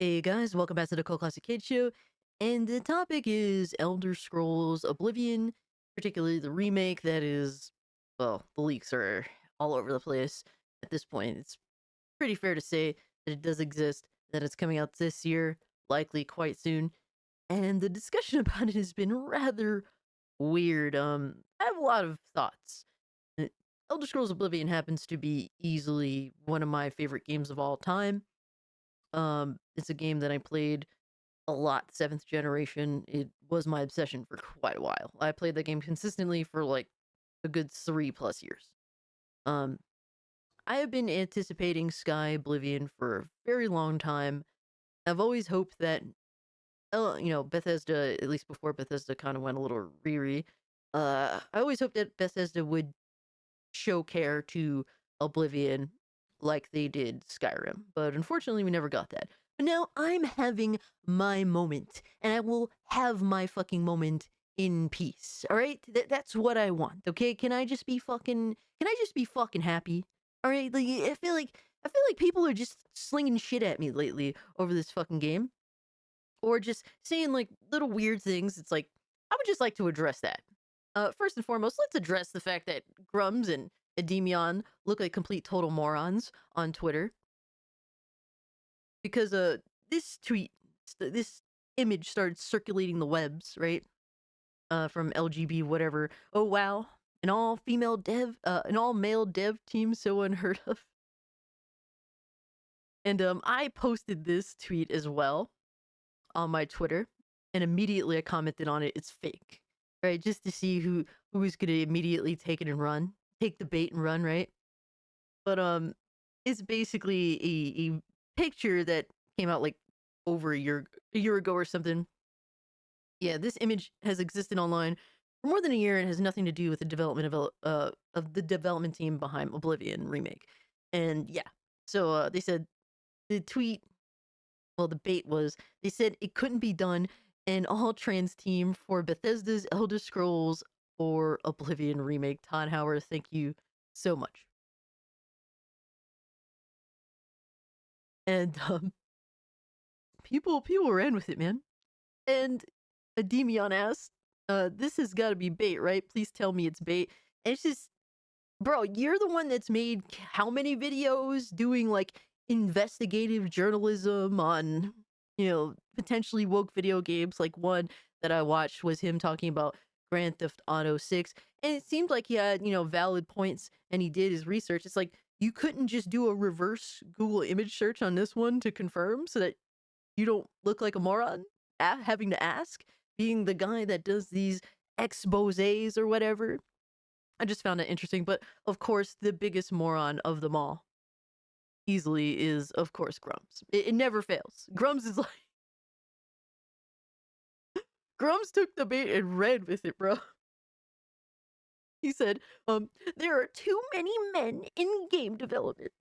Hey guys, welcome back to the Cult Classic Kid Show. And the topic is Elder Scrolls Oblivion, particularly the remake that is, well, the leaks are all over the place at this point. It's pretty fair to say that it does exist, that it's coming out this year, likely quite soon. And the discussion about it has been rather weird. I have a lot of thoughts. Uh, Elder Scrolls Oblivion happens to be easily one of my favorite games of all time. It's a game that I played a lot, 7th generation. It was my obsession for quite a while. I played that game consistently for like a good 3 plus years. Um, I have been anticipating Sky Oblivion for a very long time. I've always hoped that, Bethesda, at least before Bethesda kind of went a little reary, I always hoped that Bethesda would show care to Oblivion like they did Skyrim. But unfortunately, we never got that. But now I'm having my moment, and I will have my fucking moment in peace. All right, that's what I want. Okay, can I just be fucking? Can I just be fucking happy? All right, like I feel like people are just slinging shit at me lately over this fucking game, or just saying like little weird things. It's like I would just like to address that. First and foremost, let's address the fact that Grummz and Endymion look like complete total morons on Twitter because this tweet, this image started circulating the webs, right? From LGB whatever. Oh wow, an all male dev team so unheard of. And I posted this tweet as well on my Twitter, and immediately I commented on it. It's fake, right? Just to see who's gonna immediately take it and run, take the bait and run, right? But it's basically a picture that came out like over a year ago or something. Yeah, this image has existed online for more than a year and has nothing to do with the development of the development team behind Oblivion remake. And yeah, so they said the tweet, well, the bait was they said it couldn't be done an all trans team for Bethesda's Elder Scrolls or Oblivion remake. Todd Howard, thank you so much. And people ran with it, man. And Endymion asked, "This has got to be bait, right? Please tell me it's bait." And it's just, bro, you're the one that's made how many videos doing like investigative journalism on, potentially woke video games. Like one that I watched was him talking about Grand Theft Auto 6, and it seemed like he had, valid points, and he did his research. It's like you couldn't just do a reverse Google image search on this one to confirm so that you don't look like a moron having to ask, being the guy that does these exposés or whatever. I just found it interesting. But of course, the biggest moron of them all easily is, of course, Grummz. It never fails. Grummz is like, Grummz took the bait and ran with it, bro. He said, there are too many men in game development.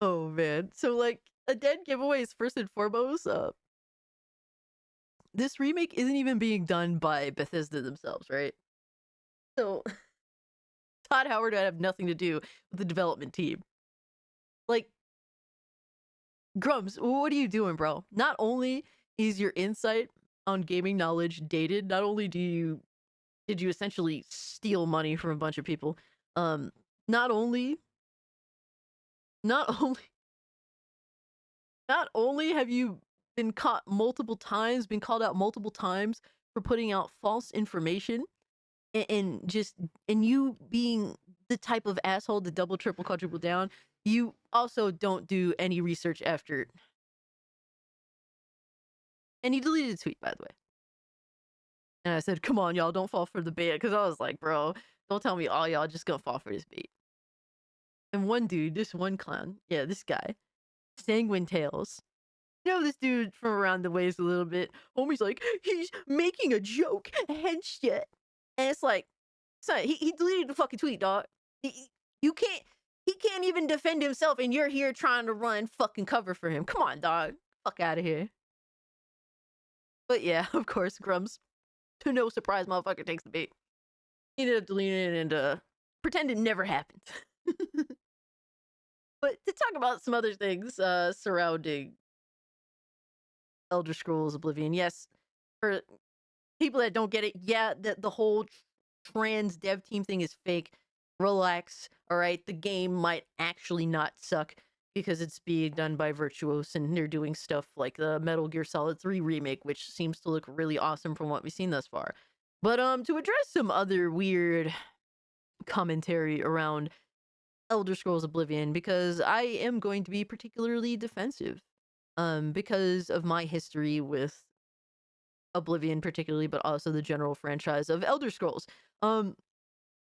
Oh, man. So, like, a dead giveaway is first and foremost, this remake isn't even being done by Bethesda themselves, right? So Todd Howard would have nothing to do with the development team. Like, Grummz, what are you doing, bro? Not only is your insight on gaming knowledge dated, not only did you essentially steal money from a bunch of people, um, not only not only not only have you been caught multiple times, been called out multiple times for putting out false information, and you being the type of asshole to double, triple, quadruple down, you also don't do any research after. And he deleted the tweet, by the way. And I said, "Come on, y'all, don't fall for the bait," because I was like, "Bro, don't tell me all y'all just gonna fall for this bait." And one dude, this one clown, yeah, this guy, Sanguine Tails. This dude from around the ways a little bit. Homie's like, he's making a joke and shit. And it's like, son, he deleted the fucking tweet, dog. You can't, he can't even defend himself, and you're here trying to run fucking cover for him. Come on, dog. Fuck out of here. But yeah, of course, Grummz, to no surprise, motherfucker takes the bait. He ended up deleting it and pretend it never happened. But to talk about some other things surrounding Elder Scrolls Oblivion, yes, for people that don't get it, yeah, the whole trans dev team thing is fake. Relax, all right? The game might actually not suck because it's being done by Virtuos and they're doing stuff like the Metal Gear Solid 3 remake, which seems to look really awesome from what we've seen thus far. But to address some other weird commentary around Elder Scrolls Oblivion, because I am going to be particularly defensive because of my history with Oblivion particularly, but also the general franchise of Elder Scrolls. Um,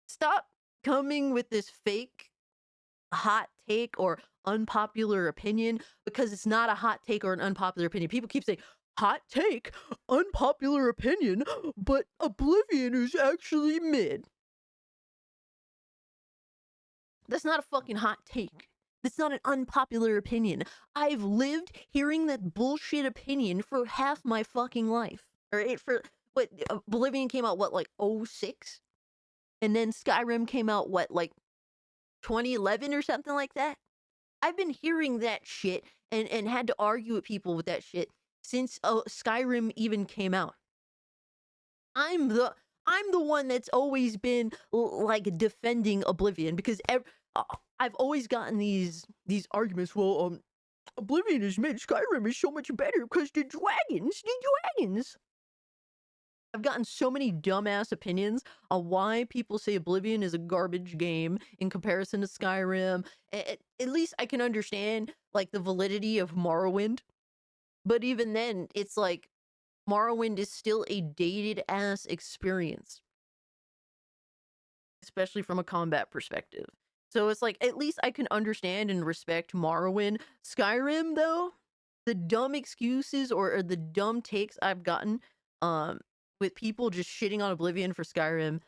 Stop coming with this fake hot take or unpopular opinion because it's not a hot take or an unpopular opinion. People keep saying, hot take, unpopular opinion, but Oblivion is actually mid. That's not a fucking hot take. That's not an unpopular opinion. I've lived hearing that bullshit opinion for half my fucking life. All right, for what Oblivion came out what like 06? And then Skyrim came out what like 2011 or something like that? I've been hearing that shit and had to argue with people with that shit since Skyrim even came out. I'm the one that's always been like defending Oblivion because I've always gotten these arguments. Well, Oblivion is mid, Skyrim is so much better because the dragons. I've gotten so many dumbass opinions on why people say Oblivion is a garbage game in comparison to Skyrim. At least I can understand like the validity of Morrowind, but even then, it's like Morrowind is still a dated ass experience, especially from a combat perspective. So it's like at least I can understand and respect Morrowind. Skyrim though, the dumb excuses or the dumb takes I've gotten with people just shitting on Oblivion for Skyrim.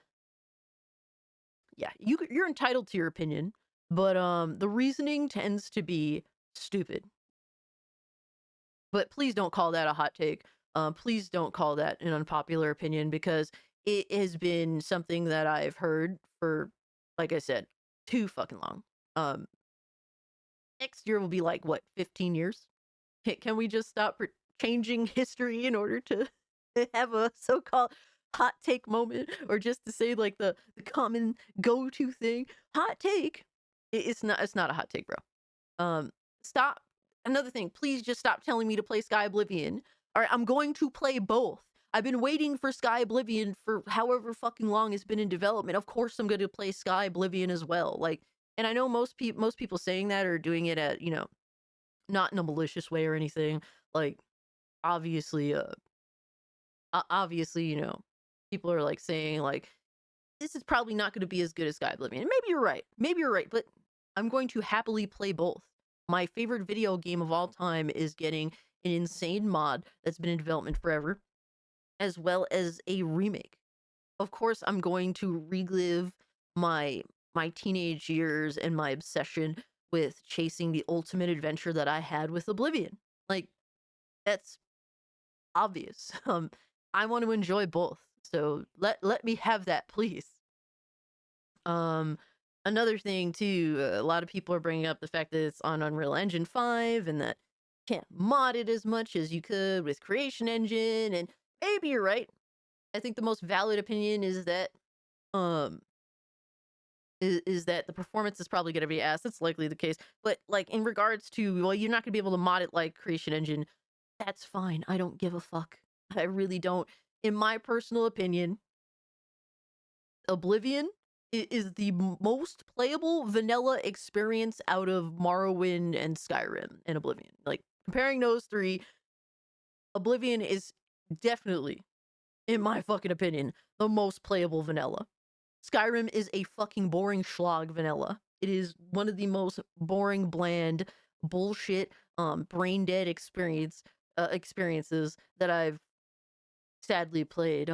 Yeah, you're entitled to your opinion, but the reasoning tends to be stupid. But please don't call that a hot take. Please don't call that an unpopular opinion because it has been something that I've heard for, like I said, too fucking long. Next year will be like what, 15 years? Can we just stop changing history in order to have a so-called hot take moment, or just to say like the common go-to thing? Hot take. It's not a hot take, bro. Stop. Another thing, please just stop telling me to play Sky Oblivion. All right, I'm going to play both. I've been waiting for Sky Oblivion for however fucking long it's been in development. Of course, I'm going to play Sky Oblivion as well. Like, and I know most people saying that are doing it at, not in a malicious way or anything. Like, obviously, people are like saying like this is probably not going to be as good as Sky Oblivion. And maybe you're right, but I'm going to happily play both. My favorite video game of all time is getting an insane mod that's been in development forever, as well as a remake. Of course, I'm going to relive my teenage years and my obsession with chasing the ultimate adventure that I had with Oblivion. Like, that's obvious. I want to enjoy both. So let me have that, please. Another thing too, a lot of people are bringing up the fact that it's on Unreal Engine 5 and that you can't mod it as much as you could with Creation Engine, and maybe you're right. I think the most valid opinion is that is that the performance is probably going to be ass. That's likely the case. But like in regards to, well, you're not going to be able to mod it like Creation Engine. That's fine. I don't give a fuck. I really don't. In my personal opinion, Oblivion is the most playable vanilla experience out of Morrowind and Skyrim and Oblivion. Like, comparing those three, Oblivion is definitely, in my fucking opinion, the most playable vanilla. Skyrim is a fucking boring schlock vanilla. It is one of the most boring, bland, bullshit, brain dead experiences that I've sadly played.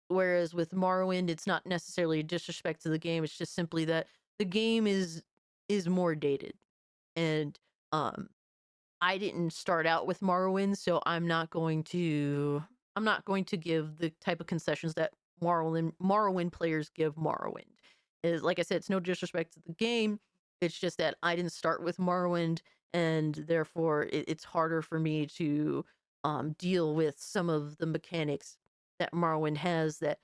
Whereas with Morrowind, it's not necessarily a disrespect to the game. It's just simply that the game is more dated, and I didn't start out with Morrowind, so I'm not going to give the type of concessions that Morrowind players give Morrowind. Is like I said, it's no disrespect to the game. It's just that I didn't start with Morrowind, and therefore it's harder for me to deal with some of the mechanics that Morrowind has that,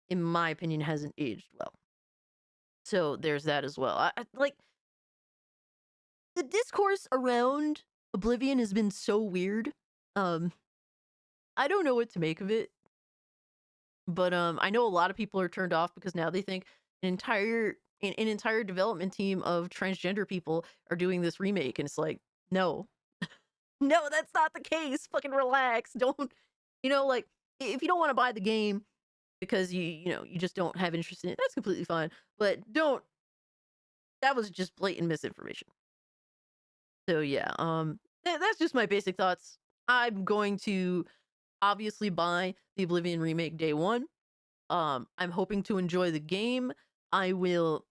in my opinion, hasn't aged well. So there's that as well. Like the discourse around Oblivion has been so weird. Um, I don't know what to make of it, but I know a lot of people are turned off because now they think an entire development team of transgender people are doing this remake, and it's like, no, no, that's not the case. Fucking relax. Don't, like, if you don't want to buy the game because you just don't have interest in it, that's completely fine. But don't. That was just blatant misinformation. So yeah, that's just my basic thoughts. I'm going to obviously buy the Oblivion remake day one. I'm hoping to enjoy the game. I will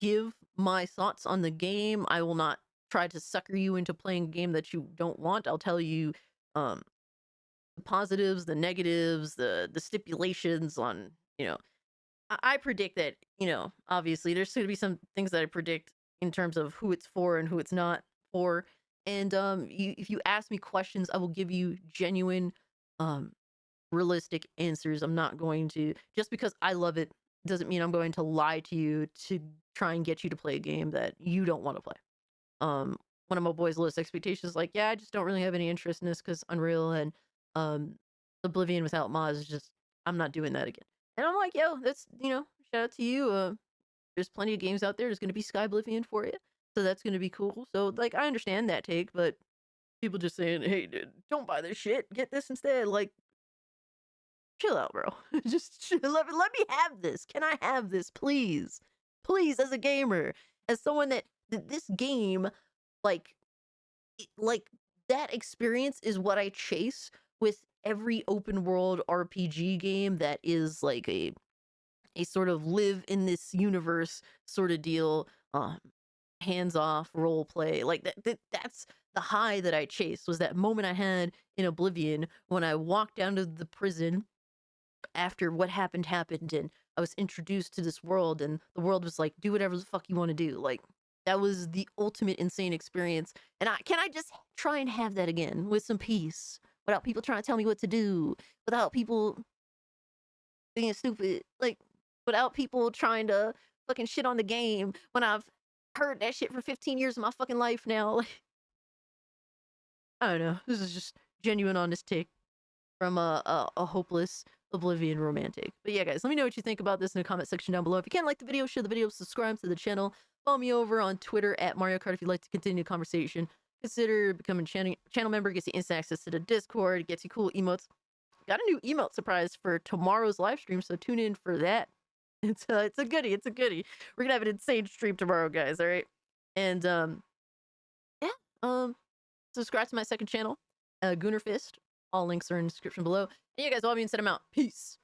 give my thoughts on the game. I will not try to sucker you into playing a game that you don't want. I'll tell you um the positives, the negatives, the stipulations on, I predict that, obviously there's going to be some things that I predict in terms of who it's for and who it's not for. And if you ask me questions, I will give you genuine um realistic answers. I'm not going to, just because I love it doesn't mean I'm going to lie to you to try and get you to play a game that you don't want to play. One of my boys' list expectations is like, yeah, I just don't really have any interest in this because Unreal and um Oblivion without mods is just, I'm not doing that again. And I'm like, yo, that's, shout out to you. There's plenty of games out there. There's gonna be Sky Oblivion for you. So that's gonna be cool. So like I understand that take, but people just saying, hey dude, don't buy this shit. Get this instead. Like, chill out, bro. Just let me have this. Can I have this, please? Please, as a gamer, as someone that this game, like, like that experience is what I chase with every open world RPG game that is like a sort of live in this universe sort of deal. Hands off role play, like that's the high that I chased, was that moment I had in Oblivion when I walked down to the prison after what happened, and I was introduced to this world, and the world was like, do whatever the fuck you want to do. Like, that was the ultimate insane experience. And I just try and have that again with some peace, without people trying to tell me what to do, without people being stupid, like without people trying to fucking shit on the game when I've heard that shit for 15 years of my fucking life now. Like, I don't know. This is just genuine honest take from a hopeless Oblivion romantic. But yeah, guys, let me know what you think about this in the comment section down below. If you can, like the video, share the video, subscribe to the channel. Follow me over on Twitter at Mario Kart if you'd like to continue the conversation. Consider becoming channel member. Gets you instant access to the Discord. Gets you cool emotes. Got a new emote surprise for tomorrow's live stream, so tune in for that. It's a goodie. It's a goodie. We're gonna have an insane stream tomorrow, guys. All right, and yeah, subscribe to my second channel, Gooner Fist. All links are in the description below. And you guys, all me and set them out. Peace.